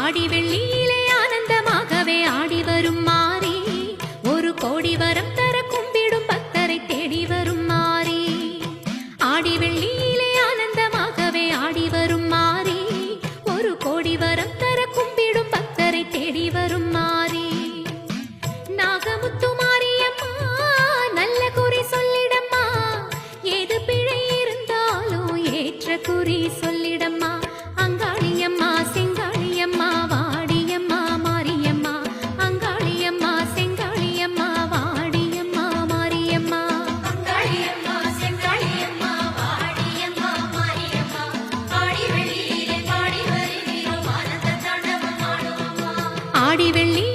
ஆடி வெள்ளியிலே ஆனந்தமாகவே ஆடி வரும் மாறி, ஒரு கோடி வரம் தர கும்பிடும் பக்தரை தேடி வரும் மாறி. ஆடி வெள்ளியிலே ஆனந்தமாகவே ஆடி வரும் மாறி, ஒரு கோடி வரம் தர கும்பிடும் பக்தரை தேடி வரும் மாறி. நாகமுத்து மாரியம்மா நல்ல குறி சொல்லிடம்மா, ஏது பிழை இருந்தாலும் ஏற்ற குறி சொல்லிடம்மா. அங்காளியம்மா செங்காளியம்மா வாடியம்மா மாரியம்மா, அங்காளியம்மா செங்காளியம்மா வாடியம்மா மாரியம்மா. அங்காளியம்மா செங்காளியம்மா வாடியம்மா மாரியம்மா, ஆடி வெள்ளியிலே பாடி வருகிறோம் ஆனந்த தாண்டவம் ஆடுவோம்மா. ஆடி வெள்ளி